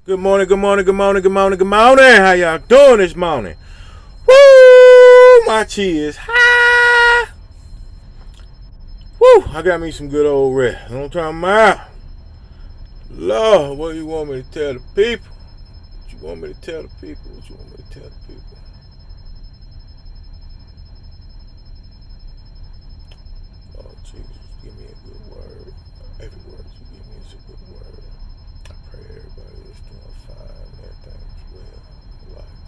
Good morning, good morning, good morning, good morning, good morning. How y'all doing this morning? Woo! My chi is high. Woo! I got me some good old rest. You know what I'm talking about? Lord, what you want me to tell the people? What you want me to tell the people? What you want me to tell the people? Oh, Jesus, give me a good word. Every word you give me is a good word. I pray everybody is doing fine. Everything's well in life.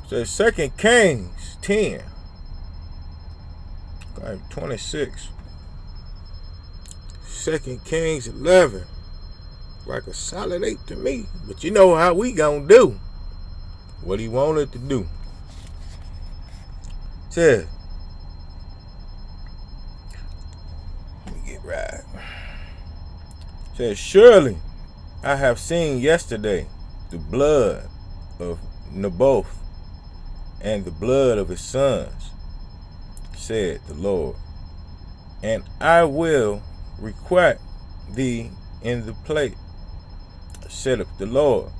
So 2 Kings 10, 26. 2 Kings 11. Like a solid 8 to me. But you know how we gonna do what he wanted to do. Says, let me get right. Says, surely I have seen yesterday the blood of Naboth and the blood of his sons, said the Lord, and I will requite thee in the plate, said the Lord.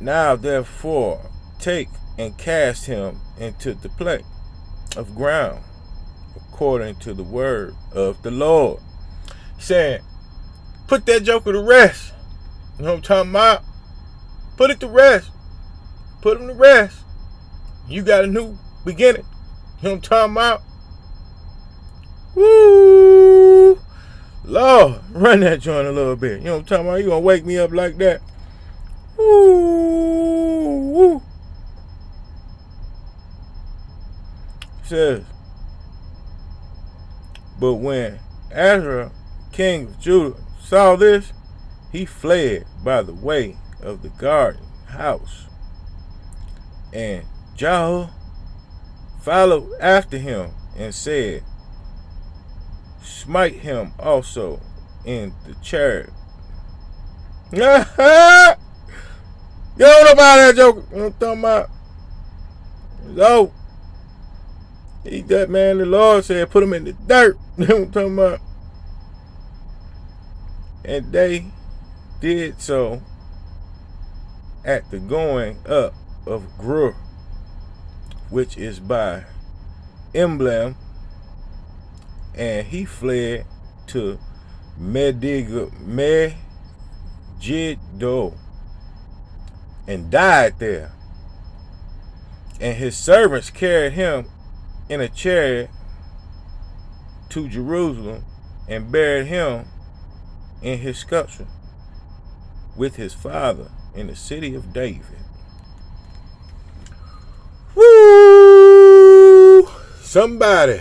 Now therefore take and cast him into the plate of ground, according to the word of the Lord. Saying, put that joker to rest. You know what I'm talking about? Put it to rest. Put him to rest. You got a new beginning. You know what I'm talking about? Woo! Lord, run that joint a little bit. You know what I'm talking about? You gonna wake me up like that? Woo! Says, but when Azra, king of Judah, saw this, he fled by the way of the garden house. And Jehu followed after him and said, smite him also in the chariot. You don't know about that joke. You know what I'm talking about? So, that man, the Lord said, put him in the dirt. You know what I'm talking about? And they did so at the going up of Gur, which is by Emblem, and he fled to Megiddo and died there. And his servants carried him in a chariot to Jerusalem and buried him in his sepulchre with his father in the city of David. Woo! Somebody.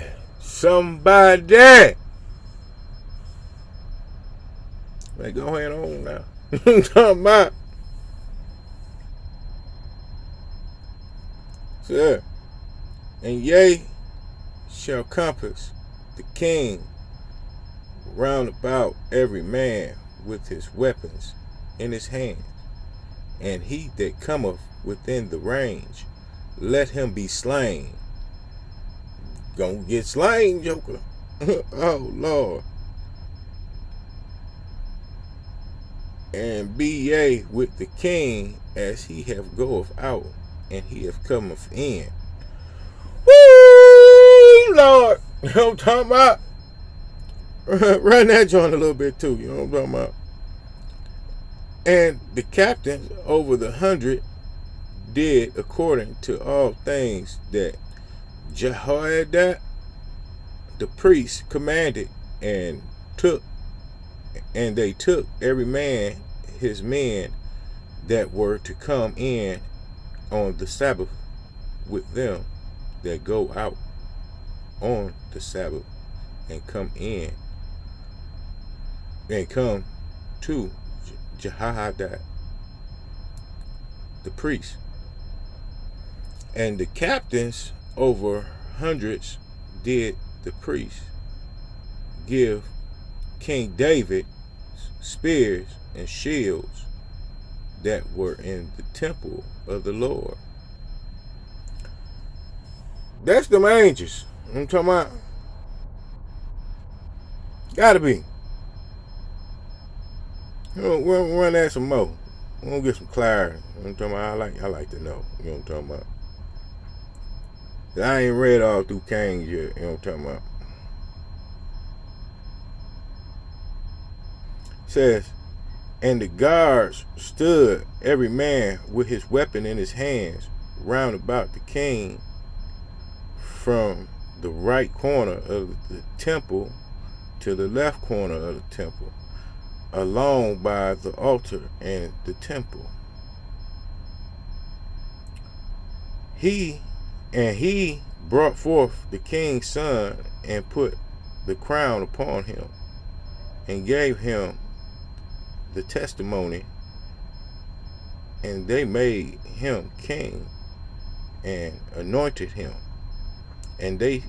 Hey, go ahead on now. I'm talking about. Sir. And ye shall compass the king round about every man with his weapons in his hand. And he that cometh within the range, let him be slain. Gonna get slain, joker. Oh, Lord. And be ye with the king as he have goeth out, and he have cometh in. Woo, Lord. You know what I'm talking about? Run that joint a little bit too. You know what I'm talking about? And the captains over the 100 did according to all things that Jehoiada the priest commanded, and they took every man his men that were to come in on the Sabbath with them that go out on the Sabbath and come in and come to Jehoiada the priest. And the captains over hundreds did the priest give King David spears and shields that were in the temple of the Lord. That's them angels. I'm talking about. Gotta be. We'll run that some more. We're gonna get some clarity. You know what I'm talking about? I like to know. You know what I'm talking about? I ain't read all through Kings yet. You know what I'm talking about? It says, and the guards stood, every man with his weapon in his hands, round about the king, from the right corner of the temple to the left corner of the temple, along by the altar and the temple. He brought forth the king's son and put the crown upon him and gave him the testimony, and they made him king and anointed him, and they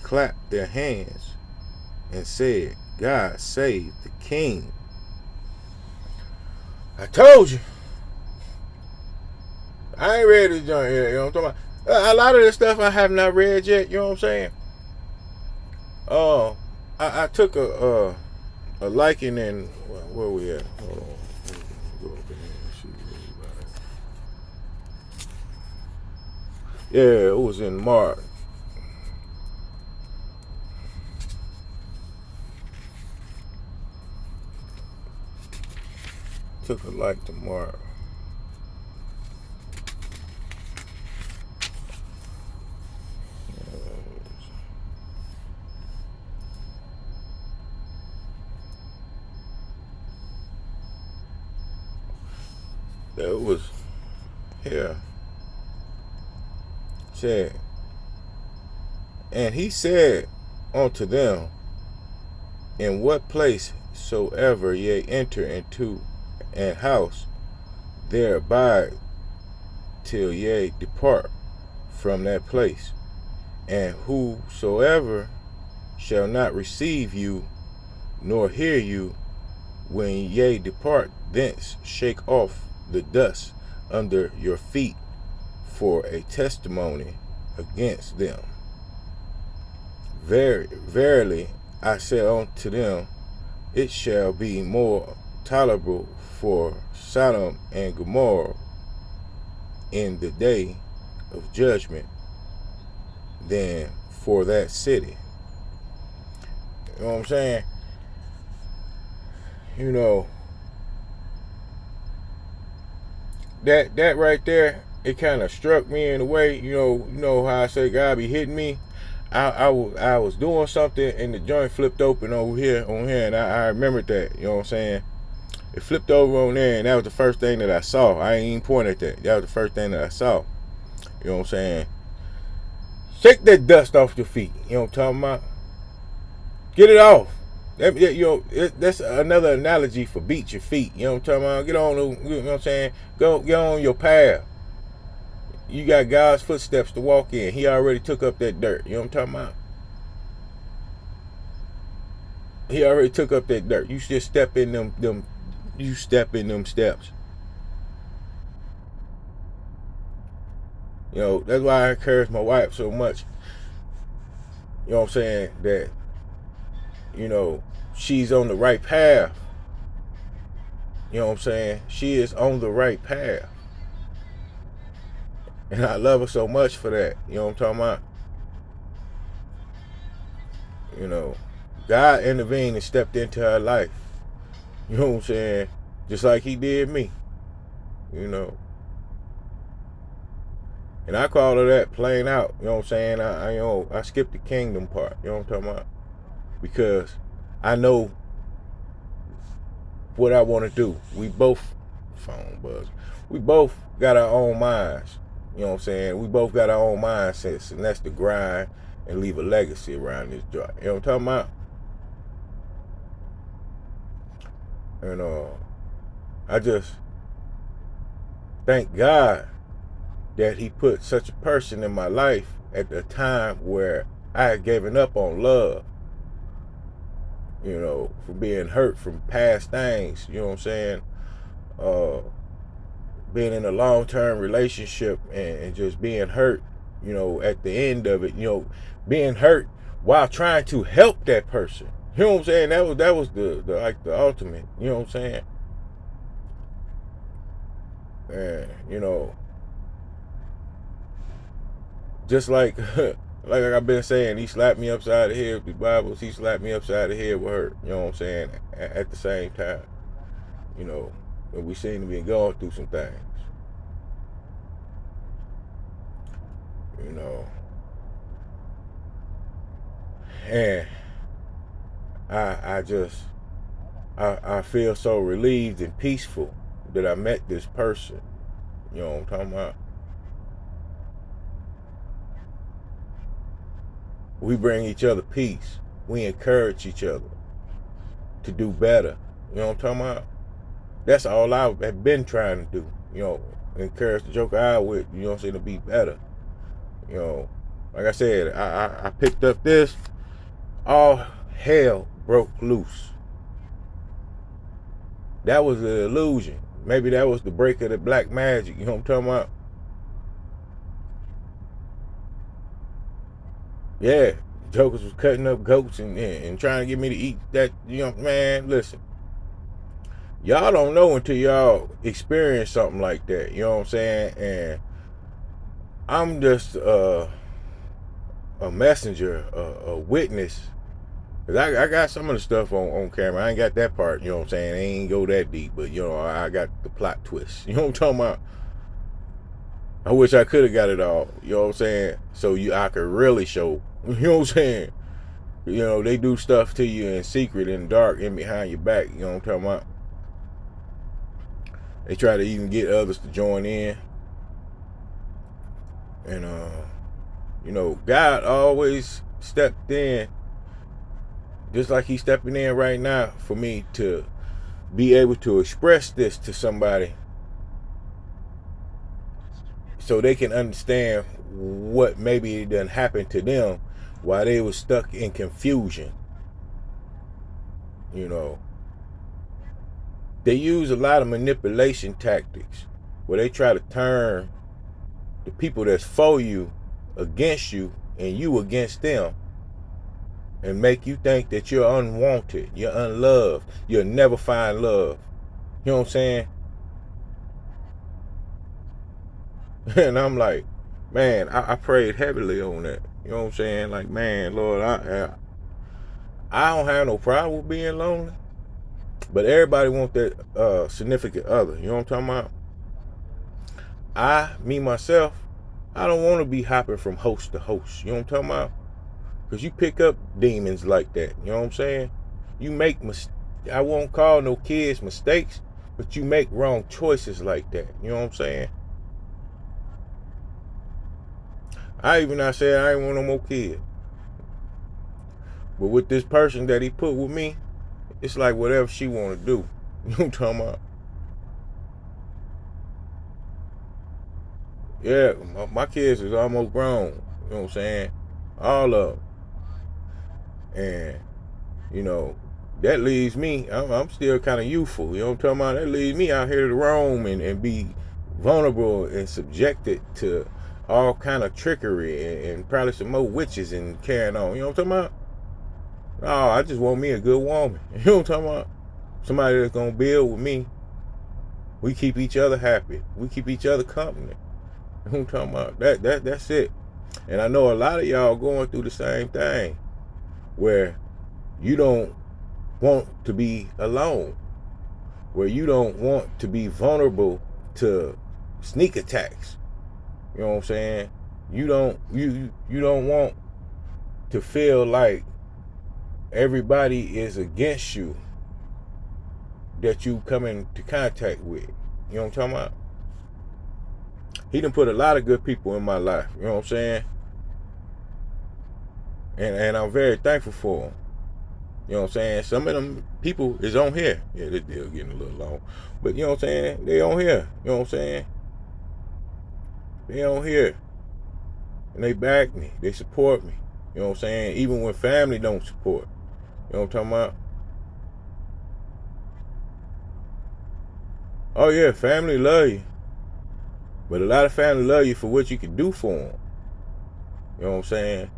clapped their hands and said, God save the king. I told you. I ain't read this joint yet, you know what I'm talking about? A lot of this stuff I have not read yet, you know what I'm saying? I took a liking in, where we at? Hold on. Go up in here and see what we got. Yeah, it was in Mark. Took a like to Mark. It was here. Said, and he said unto them, in what place soever ye enter into an house, there abide till ye depart from that place. And whosoever shall not receive you, nor hear you, when ye depart thence, shake off the dust under your feet for a testimony against them. Verily, I say unto them, it shall be more tolerable for Sodom and Gomorrah in the day of judgment than for that city. You know what I'm saying? You know, that right there, it kind of struck me in a way. You know how I say God be hitting me. I was doing something and the joint flipped open on here, and I remembered that. You know what I'm saying? It flipped over on there, and that was the first thing that I saw. I ain't even point at that. That was the first thing that I saw. You know what I'm saying? Shake that dust off your feet. You know what I'm talking about? Get it off. That's another analogy for beat your feet. You know what I'm talking about? Get on, you know what I'm saying? Get on your path. You got God's footsteps to walk in. He already took up that dirt. You know what I'm talking about? He already took up that dirt. You just step in them. You step in them steps. You know, that's why I encourage my wife so much. You know what I'm saying? That, you know, she's on the right path. You know what I'm saying? She is on the right path. And I love her so much for that. You know what I'm talking about? You know, God intervened and stepped into her life. You know what I'm saying? Just like he did me. You know. And I call her that plain out. You know what I'm saying? I skipped the kingdom part. You know what I'm talking about? Because I know what I want to do. We both, phone buzz. We both got our own minds. You know what I'm saying? We both got our own mindsets, and that's to grind and leave a legacy around this joint. You know what I'm talking about? And I just thank God that he put such a person in my life at the time where I had given up on love. You know, for being hurt from past things. You know what I'm saying? Being in a long-term relationship and just being hurt, at the end of it, being hurt while trying to help that person. You know what I'm saying? That was the ultimate. You know what I'm saying? And just like like I've been saying, he slapped me upside the head with the Bibles. He slapped me upside the head with her. You know what I'm saying? At the same time, and we seem to be going through some things. And I feel so relieved and peaceful that I met this person. You know what I'm talking about? We bring each other peace. We encourage each other to do better. You know what I'm talking about? That's all I have been trying to do. Encourage the joker I with, to be better. Like I said, I picked up this, all hell broke loose. That was an illusion. Maybe that was the break of the black magic. You know what I'm talking about? Yeah, jokers was cutting up goats and trying to get me to eat that. Man, listen. Y'all don't know until y'all experience something like that. You know what I'm saying? And I'm just a messenger, a witness. Cause I got some of the stuff on camera. I ain't got that part. You know what I'm saying? I ain't go that deep, but I got the plot twist. You know what I'm talking about? I wish I could have got it all. You know what I'm saying? So I could really show. You know what I'm saying? They do stuff to you in secret, in the dark, and behind your back. You know what I'm talking about? They try to even get others to join in. And God always stepped in, just like he's stepping in right now for me to be able to express this to somebody so they can understand what maybe done happened to them while they was stuck in confusion. They use a lot of manipulation tactics where they try to turn the people that's for you against you and you against them, and make you think that you're unwanted, you're unloved, you'll never find love. You know what I'm saying? And I'm like, man, I prayed heavily on that. You know what I'm saying? Like, man, Lord, I don't have no problem with being lonely, but everybody want that significant other. You know what I'm talking about? Me myself, I don't want to be hopping from host to host. You know what I'm talking about? Because you pick up demons like that. You know what I'm saying? You make I won't call no kids mistakes, but you make wrong choices like that. You know what I'm saying? I said I ain't want no more kids. But with this person that he put with me, it's like whatever she want to do. You know what I'm talking about? Yeah, my kids is almost grown. You know what I'm saying? All of them. And, that leaves me, I'm still kind of youthful. You know what I'm talking about? That leaves me out here to roam and be vulnerable and subjected to all kind of trickery and probably some more witches and carrying on. You know what I'm talking about? No, I just want me a good woman. You know what I'm talking about? Somebody that's going to build with me. We keep each other happy. We keep each other company. You know what I'm talking about? That's it. And I know a lot of y'all going through the same thing, where you don't want to be alone, where you don't want to be vulnerable to sneak attacks. You know what I'm saying? You don't want to feel like everybody is against you that you come into contact with. You know what I'm talking about? He done put a lot of good people in my life. You know what I'm saying? And I'm very thankful for them. You know what I'm saying? Some of them people is on here. Yeah, this deal getting a little long. But you know what I'm saying? They on here. You know what I'm saying? They on here. And they back me. They support me. You know what I'm saying? Even when family don't support. You know what I'm talking about? Oh yeah, family love you. But a lot of family love you for what you can do for them. You know what I'm saying?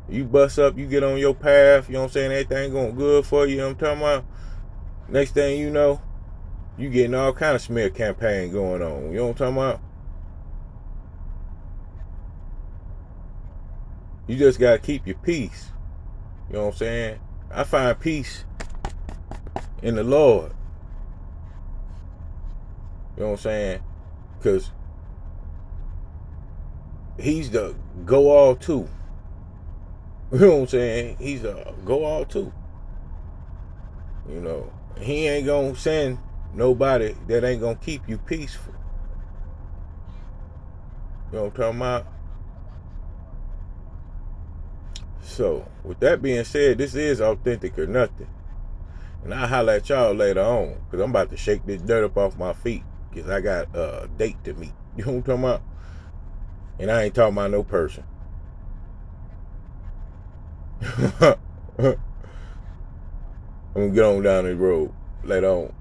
You bust up, you get on your path, you know what I'm saying? Everything going good for you, you know what I'm talking about? Next thing you know, you getting all kind of smear campaign going on. You know what I'm talking about? You just got to keep your peace. You know what I'm saying? I find peace in the Lord. You know what I'm saying? Because he's the go all too. You know what I'm saying? He's a go all too. You know, he ain't going to send nobody that ain't going to keep you peaceful. You know what I'm talking about? So, with that being said, this is Authentic or Nothing. And I'll holler at y'all later on. Because I'm about to shake this dirt up off my feet. Because I got a date to meet. You know what I'm talking about? And I ain't talking about no person. I'm going to get on down the road later on.